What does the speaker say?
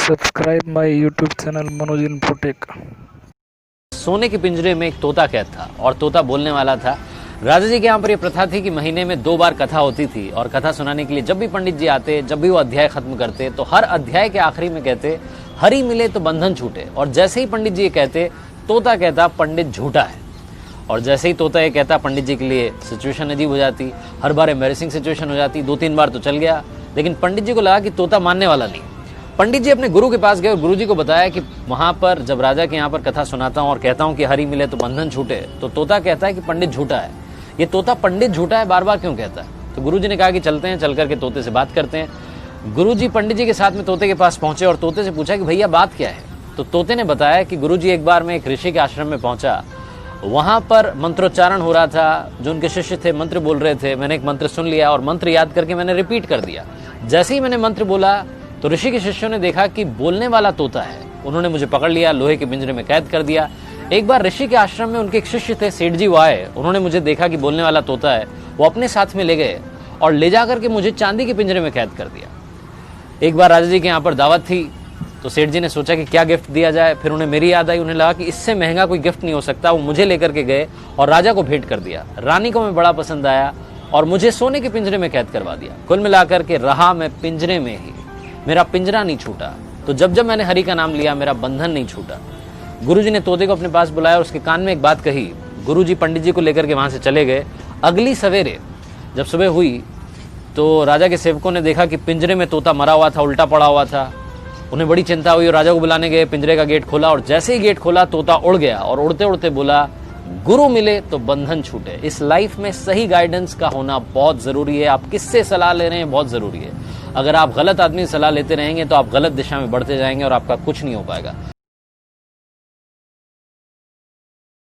Subscribe my YouTube channel Manoj infotech. सोने के पिंजरे में एक तोता कैद था और तोता बोलने वाला था। राजा जी के यहाँ पर यह प्रथा थी कि महीने में 2 बार कथा होती थी और कथा सुनाने के लिए जब भी पंडित जी आते, जब भी वो अध्याय खत्म करते तो हर अध्याय के आखिरी में कहते हरि मिले तो बंधन छूटे। और जैसे ही पंडित जी ये कहते तोता कहता पंडित झूठा है। और जैसे ही तोता ये कहता पंडित जी के लिए सिचुएशन अजीब हो जाती, हर बार एम्बैरेसिंग सिचुएशन हो जाती। 2-3 बार तो चल गया, लेकिन पंडित जी को लगा कि तोता मानने वाला नहीं। पंडित जी अपने गुरु के पास गए और गुरु जी को बताया कि वहां पर जब राजा के यहाँ पर कथा सुनाता हूँ और कहता हूँ कि हरि मिले तो बंधन छूटे, तो तोता कहता है कि पंडित झूठा है। ये तोता पंडित झूठा है बार बार क्यों कहता है? तो गुरु जी ने कहा कि चलते हैं, चल करके तोते से बात करते हैं। गुरु जी पंडित जी के साथ में तोते के पास पहुंचे और तोते से पूछा कि भैया बात क्या है? तो तोते ने बताया कि गुरु जी एक बार मैं एक ऋषि के आश्रम में पहुंचा, वहां पर मंत्रोच्चारण हो रहा था, जो उनके शिष्य थे मंत्र बोल रहे थे। मैंने एक मंत्र सुन लिया और मंत्र याद करके मैंने रिपीट कर दिया। जैसे ही मैंने मंत्र बोला तो ऋषि के शिष्यों ने देखा कि बोलने वाला तोता है। उन्होंने मुझे पकड़ लिया, लोहे के पिंजरे में कैद कर दिया। एक बार ऋषि के आश्रम में उनके एक शिष्य थे, सेठ जी, वो आए। उन्होंने मुझे देखा कि बोलने वाला तोता है, वो अपने साथ में ले गए और ले जाकर के मुझे चांदी के पिंजरे में कैद कर दिया। एक बार राजा जी के यहाँ पर दावत थी तो सेठ जी ने सोचा कि क्या गिफ्ट दिया जाए। फिर उन्हें मेरी याद आई, उन्हें लगा कि इससे महंगा कोई गिफ्ट नहीं हो सकता। वो मुझे लेकर के गए और राजा को भेंट कर दिया। रानी को मैं बड़ा पसंद आया और मुझे सोने के पिंजरे में कैद करवा दिया। कुल मिलाकर के रहा मैं पिंजरे में ही, मेरा पिंजरा नहीं छूटा। तो जब जब मैंने हरि का नाम लिया मेरा बंधन नहीं छूटा। गुरुजी ने तोते को अपने पास बुलाया और उसके कान में एक बात कही। गुरुजी पंडित जी को लेकर के वहां से चले गए। अगली सवेरे जब सुबह हुई तो राजा के सेवकों ने देखा कि पिंजरे में तोता मरा हुआ था, उल्टा पड़ा हुआ था। उन्हें बड़ी चिंता हुई और राजा को बुलाने गए। पिंजरे का गेट खोला और जैसे ही गेट खोला तोता उड़ गया और उड़ते उड़ते बोला गुरु मिले तो बंधन छूटे। इस लाइफ में सही गाइडेंस का होना बहुत जरूरी है। आप किससे सलाह ले रहे हैं बहुत जरूरी है। अगर आप गलत आदमी से सलाह लेते रहेंगे तो आप गलत दिशा में बढ़ते जाएंगे और आपका कुछ नहीं हो पाएगा।